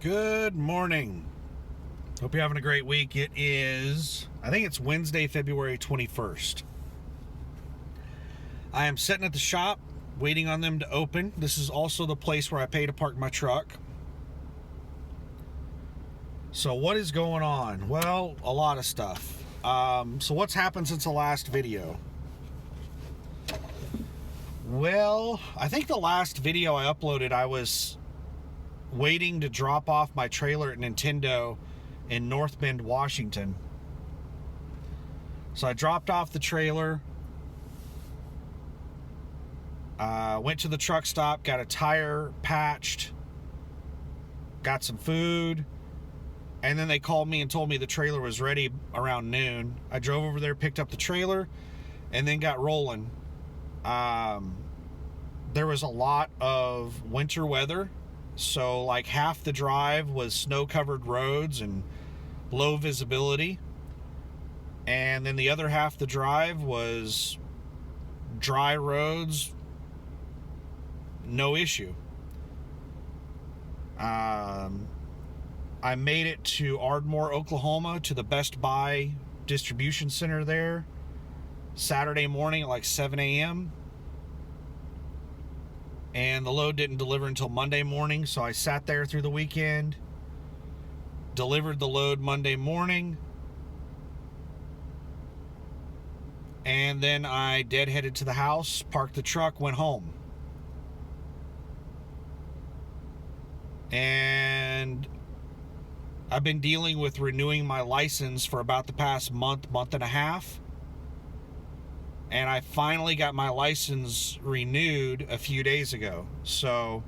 Good morning. Hope you're having a great week. It is, I think it's Wednesday, February 21st. I am sitting at the shop waiting on them to open. This is also the place where I pay to park my truck. So what is going on? Well, a lot of stuff. So what's happened since the last video? Well, I think the last video I uploaded, I was waiting to drop off my trailer at Nintendo in North Bend, Washington. So I dropped off the trailer, went to the truck stop, got a tire patched, got some food, and then they called me and told me the trailer was ready around noon. I drove over there, picked up the trailer, and then got rolling. There was a lot of winter weather. So like half the drive was snow-covered roads and low visibility. And then the other half the drive was dry roads, no issue. I made it to Ardmore, Oklahoma, to the Best Buy distribution center there Saturday morning at like 7 a.m. And the load didn't deliver until Monday morning, so I sat there through the weekend, delivered the load Monday morning, and then I deadheaded to the house, parked the truck, went home. And I've been dealing with renewing my license for about the past month and a half. And I finally got my license renewed a few days ago. So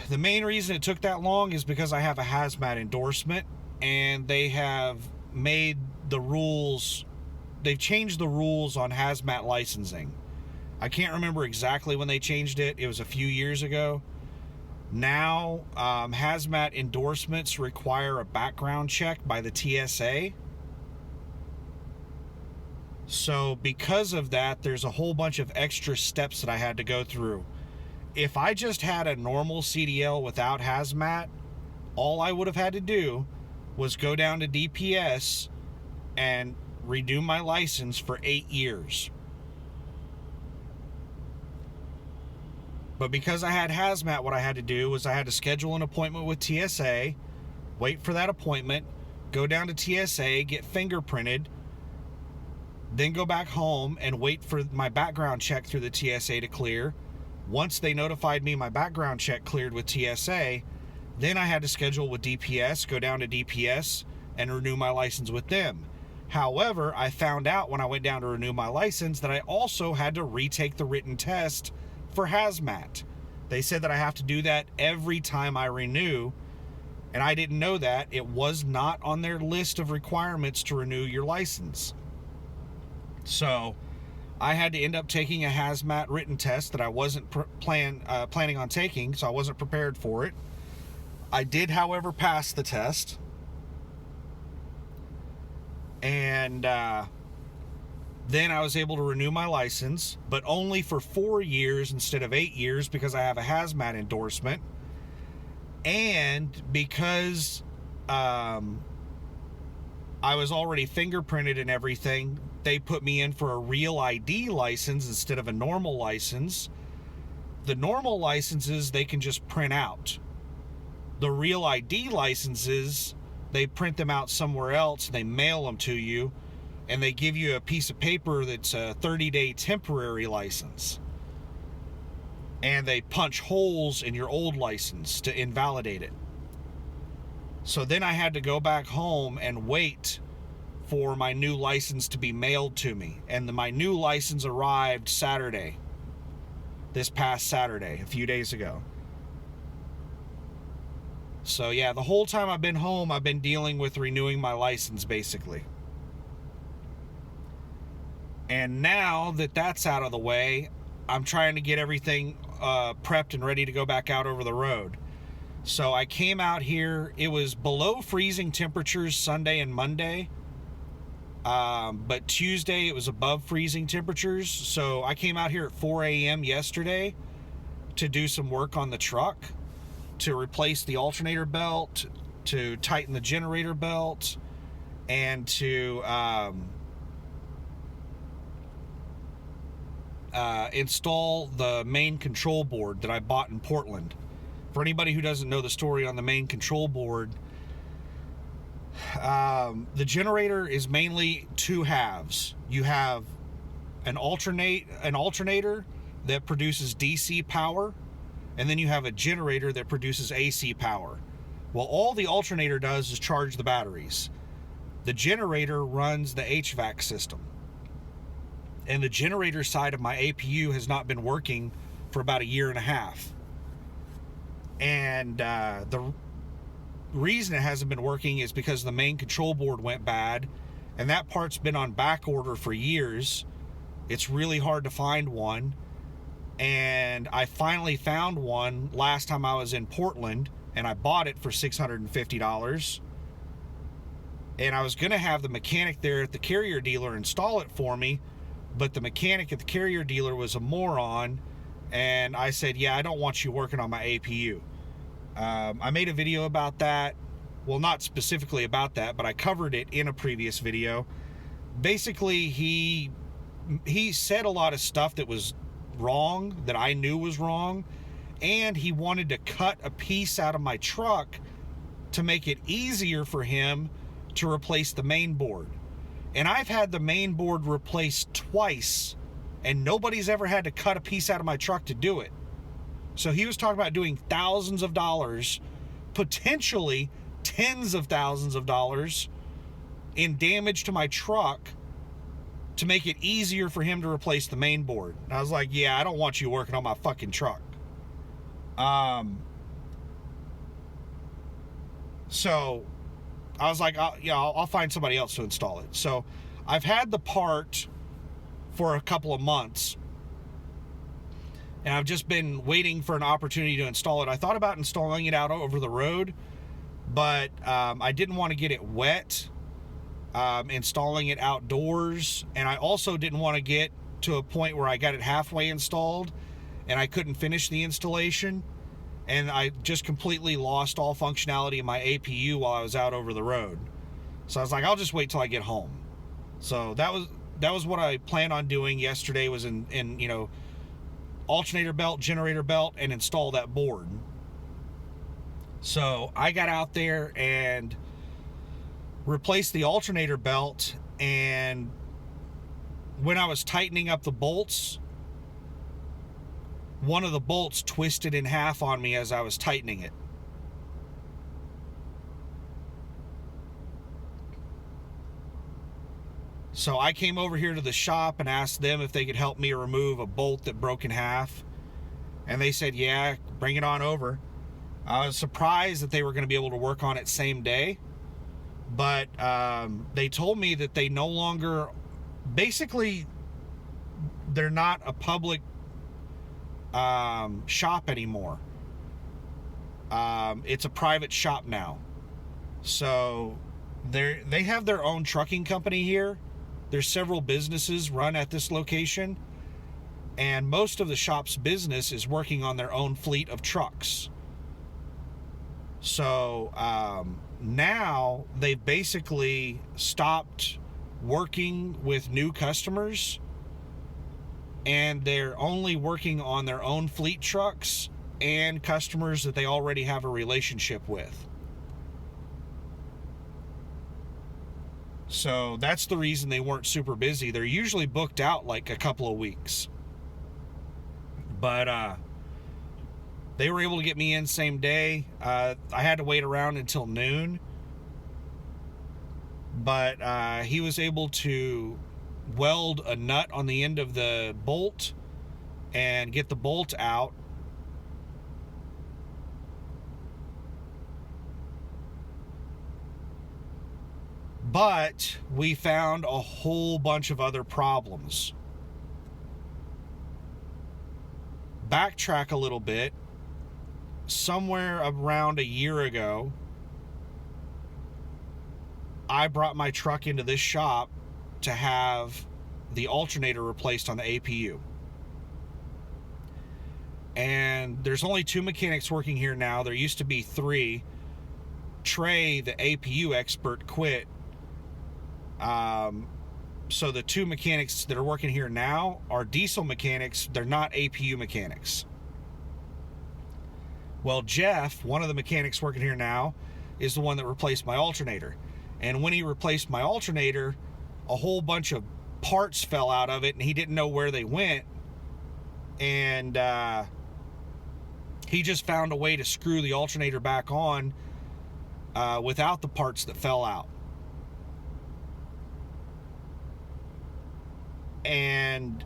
the main reason it took that long is because I have a hazmat endorsement, and they have made the rules, they've changed the rules on hazmat licensing. I can't remember exactly when they changed it. It was a few years ago. Now, hazmat endorsements require a background check by the TSA. So because of that, there's a whole bunch of extra steps that I had to go through. If I just had a normal CDL without hazmat, all I would have had to do was go down to DPS and redo my license for 8 years. But because I had hazmat, what I had to do was I had to schedule an appointment with TSA, wait for that appointment, go down to TSA, get fingerprinted, then go back home and wait for my background check through the TSA to clear. Once they notified me my background check cleared with TSA, then I had to schedule with DPS, go down to DPS, and renew my license with them. However, I found out when I went down to renew my license that I also had to retake the written test for hazmat. They said that I have to do that every time I renew, and I didn't know that. It was not on their list of requirements to renew your license. So I had to end up taking a hazmat written test that I wasn't planning on taking, so I wasn't prepared for it. I did, however, pass the test. And then I was able to renew my license, but only for 4 years instead of 8 years because I have a hazmat endorsement. And because I was already fingerprinted and everything, they put me in for a real ID license instead of a normal license. The normal licenses, they can just print out. The real ID licenses, they print them out somewhere else, and they mail them to you, and they give you a piece of paper that's a 30-day temporary license. And they punch holes in your old license to invalidate it. So then I had to go back home and wait for my new license to be mailed to me. And my new license arrived Saturday. This past Saturday, a few days ago. So yeah, the whole time I've been home, I've been dealing with renewing my license, basically. And now that that's out of the way, I'm trying to get everything prepped and ready to go back out over the road. So I came out here, it was below freezing temperatures Sunday and Monday. But Tuesday it was above freezing temperatures. So I came out here at 4 a.m. yesterday to do some work on the truck. to replace the alternator belt, to tighten the generator belt, and to install the main control board that I bought in Portland. For anybody who doesn't know the story on the main control board, the generator is mainly two halves. You have an alternator that produces DC power, and then you have a generator that produces AC power. Well, all the alternator does is charge the batteries. The generator runs the HVAC system. And the generator side of my APU has not been working for about a year and a half. And the reason it hasn't been working is because the main control board went bad, and that part's been on back order for years. It's really hard to find one, and I finally found one last time I was in Portland, and I bought it for $650. And I was going to have the mechanic there at the Carrier dealer install it for me, but the mechanic at the Carrier dealer was a moron, and I said, yeah, I don't want you working on my APU. I made a video about that. Well, not specifically about that, but I covered it in a previous video. Basically, he said a lot of stuff that was wrong, that I knew was wrong, and he wanted to cut a piece out of my truck to make it easier for him to replace the main board. And I've had the main board replaced twice, and nobody's ever had to cut a piece out of my truck to do it. So he was talking about doing thousands of dollars, potentially tens of thousands of dollars in damage to my truck to make it easier for him to replace the main board. And I was like, yeah, I don't want you working on my fucking truck. So I was like, I'll find somebody else to install it. So I've had the part for a couple of months, and I've just been waiting for an opportunity to install it. I thought about installing it out over the road, but I didn't want to get it wet, installing it outdoors, and I also didn't want to get to a point where I got it halfway installed and I couldn't finish the installation, and I just completely lost all functionality in my APU while I was out over the road. So I was like, I'll just wait till I get home. So that was what I planned on doing yesterday, was in alternator belt, generator belt, and install that board. So I got out there and replaced the alternator belt, and when I was tightening up the bolts, one of the bolts twisted in half on me as I was tightening it. So I came over here to the shop and asked them if they could help me remove a bolt that broke in half. And they said, yeah, bring it on over. I was surprised that they were going to be able to work on it same day. But they told me that they no longer, basically, they're not a public shop anymore. It's a private shop now. So they have their own trucking company here. There's several businesses run at this location, and most of the shop's business is working on their own fleet of trucks. So now they've basically stopped working with new customers, and they're only working on their own fleet trucks and customers that they already have a relationship with. So that's the reason they weren't super busy. They're usually booked out like a couple of weeks. But they were able to get me in same day. I had to wait around until noon. But he was able to weld a nut on the end of the bolt and get the bolt out. But we found a whole bunch of other problems. Backtrack a little bit. Somewhere around a year ago, I brought my truck into this shop to have the alternator replaced on the APU. And there's only 2 mechanics working here now. There used to be 3. Trey, the APU expert, quit. So the 2 mechanics that are working here now are diesel mechanics. They're not APU mechanics. Well, Jeff, one of the mechanics working here now, is the one that replaced my alternator. And when he replaced my alternator, a whole bunch of parts fell out of it, and he didn't know where they went. And he just found a way to screw the alternator back on without the parts that fell out. And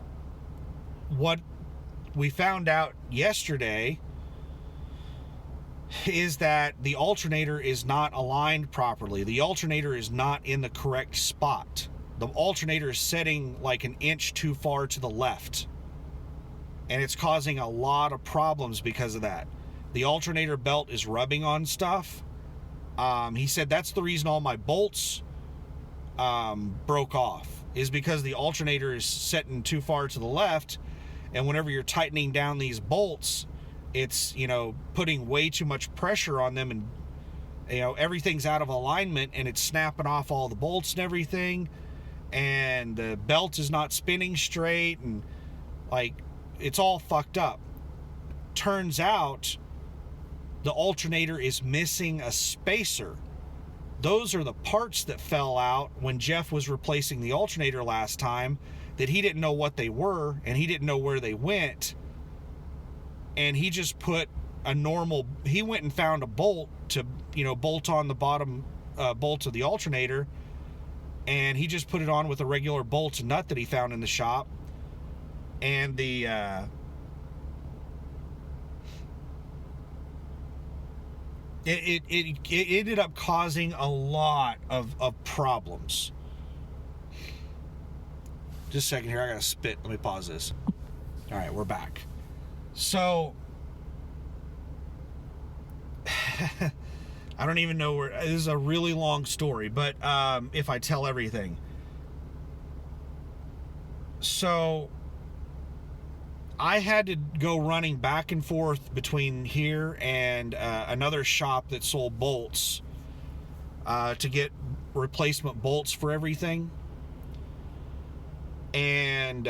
what we found out yesterday is that the alternator is not aligned properly. The alternator is not in the correct spot. The alternator is setting like an inch too far to the left. And it's causing a lot of problems because of that. The alternator belt is rubbing on stuff. He said that's the reason all my bolts broke off, is because the alternator is setting too far to the left, and whenever you're tightening down these bolts, it's, putting way too much pressure on them, and everything's out of alignment, and it's snapping off all the bolts and everything, and the belt is not spinning straight, and it's all fucked up. Turns out the alternator is missing a spacer. Those are the parts that fell out when Jeff was replacing the alternator last time, that he didn't know what they were, and he didn't know where they went. And he just put he went and found a bolt to, bolt on the bottom bolt of the alternator, and he just put it on with a regular bolt and nut that he found in the shop. And it ended up causing a lot of problems. Just a second here, I gotta spit. Let me pause this. All right, we're back. So, I don't even know where. This is a really long story, but if I tell everything. So, I had to go running back and forth between here and another shop that sold bolts to get replacement bolts for everything. And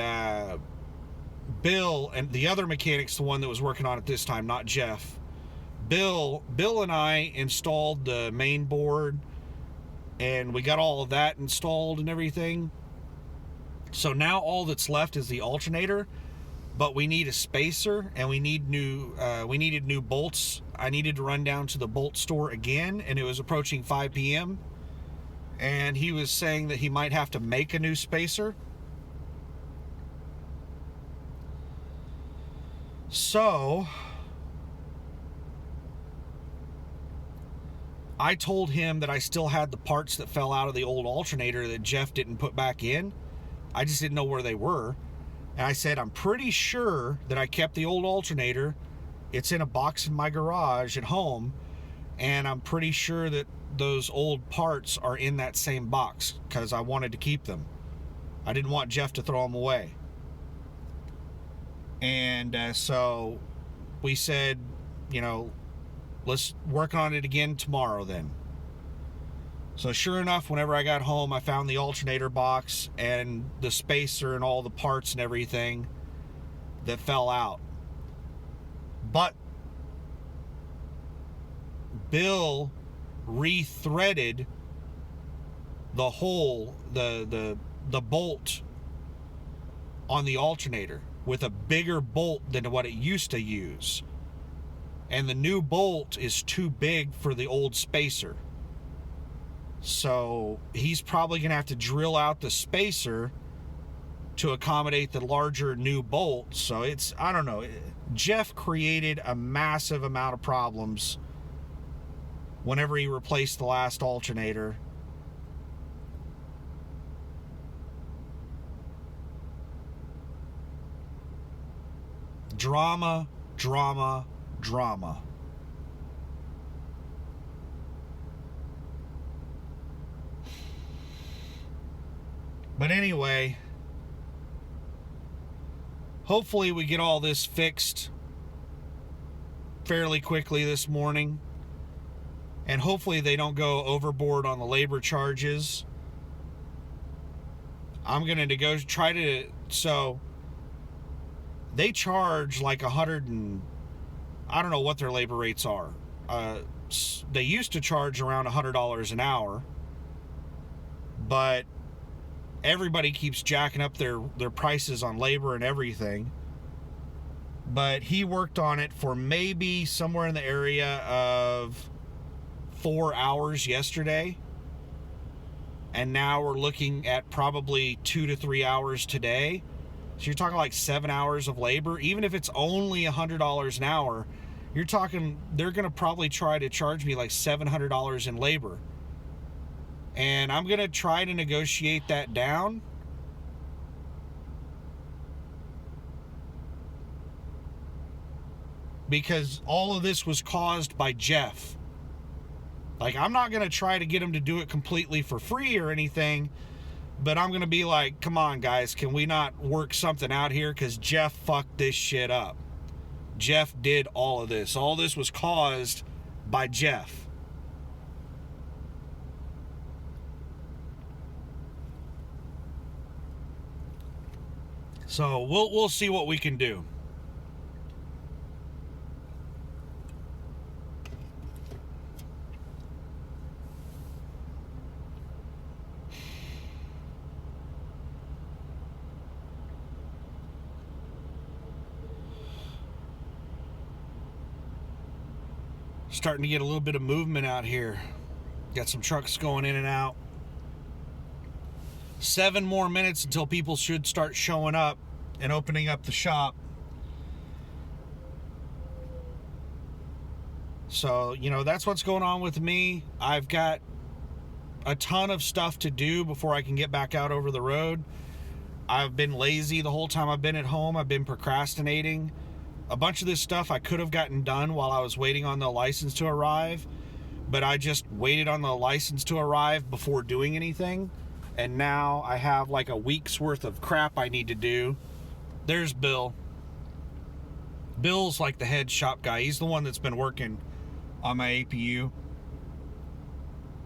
Bill, and the other mechanic's the one that was working on it this time, not Jeff. Bill and I installed the main board, and we got all of that installed and everything. So now all that's left is the alternator. But we need a spacer, and we needed new bolts. I needed to run down to the bolt store again, and it was approaching 5 p.m. And he was saying that he might have to make a new spacer. So I told him that I still had the parts that fell out of the old alternator that Jeff didn't put back in. I just didn't know where they were. And I said, I'm pretty sure that I kept the old alternator. It's in a box in my garage at home. And I'm pretty sure that those old parts are in that same box, because I wanted to keep them. I didn't want Jeff to throw them away. And so we said, let's work on it again tomorrow then. So sure enough, whenever I got home, I found the alternator box and the spacer and all the parts and everything that fell out. But Bill re-threaded the hole, the bolt on the alternator with a bigger bolt than what it used to use. And the new bolt is too big for the old spacer. So he's probably going to have to drill out the spacer to accommodate the larger new bolt. So I don't know. Jeff created a massive amount of problems whenever he replaced the last alternator. Drama, drama, drama. But anyway, hopefully we get all this fixed fairly quickly this morning. And hopefully they don't go overboard on the labor charges. I'm going to try to, so they charge like 100 and, I don't know what their labor rates are. They used to charge around $100 an hour, but everybody keeps jacking up their prices on labor and everything. But he worked on it for maybe somewhere in the area of 4 hours yesterday, and now we're looking at probably 2 to 3 hours today. So you're talking like 7 hours of labor. Even if it's only $100 an hour, you're talking they're going to probably try to charge me like $700 in labor. And I'm going to try to negotiate that down. Because all of this was caused by Jeff. Like, I'm not going to try to get him to do it completely for free or anything, but I'm going to be like, come on, guys, can we not work something out here? Because Jeff fucked this shit up. Jeff did all of this. All this was caused by Jeff. So we'll see what we can do. Starting to get a little bit of movement out here. Got some trucks going in and out. 7 more minutes until people should start showing up and opening up the shop. So, you know, that's what's going on with me. I've got a ton of stuff to do before I can get back out over the road. I've been lazy the whole time I've been at home. I've been procrastinating. A bunch of this stuff I could have gotten done while I was waiting on the license to arrive, but I just waited on the license to arrive before doing anything, and now I have like a week's worth of crap I need to do. There's Bill. Bill's like the head shop guy. He's the one that's been working on my APU.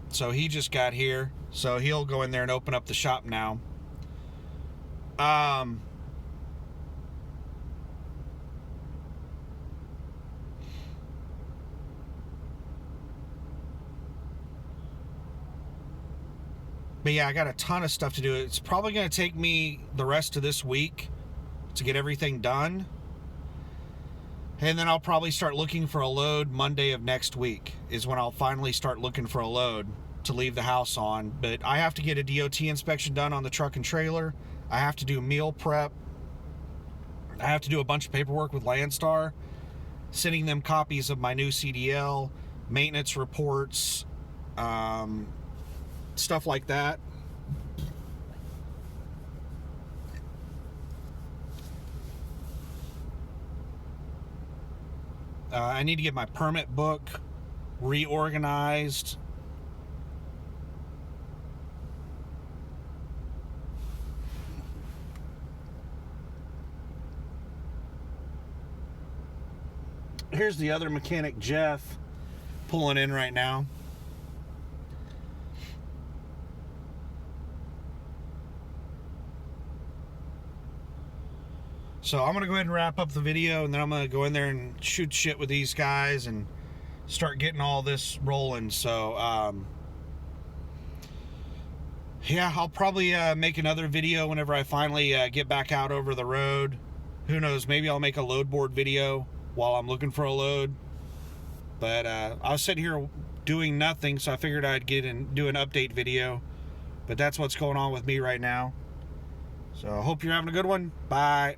So he just got here, so he'll go in there and open up the shop now. But yeah, I got a ton of stuff to do. It's probably going to take me the rest of this week to get everything done. And then I'll probably start looking for a load Monday of next week is when I'll finally start looking for a load to leave the house on. But I have to get a DOT inspection done on the truck and trailer. I have to do meal prep. I have to do a bunch of paperwork with Landstar, sending them copies of my new CDL, maintenance reports, stuff like that. I need to get my permit book reorganized. Here's the other mechanic, Jeff, pulling in right now. So I'm going to go ahead and wrap up the video, and then I'm going to go in there and shoot shit with these guys and start getting all this rolling. So, yeah, I'll probably make another video whenever I finally get back out over the road. Who knows, maybe I'll make a load board video while I'm looking for a load. But I was sitting here doing nothing, so I figured I'd get and do an update video. But that's what's going on with me right now. So I hope you're having a good one. Bye.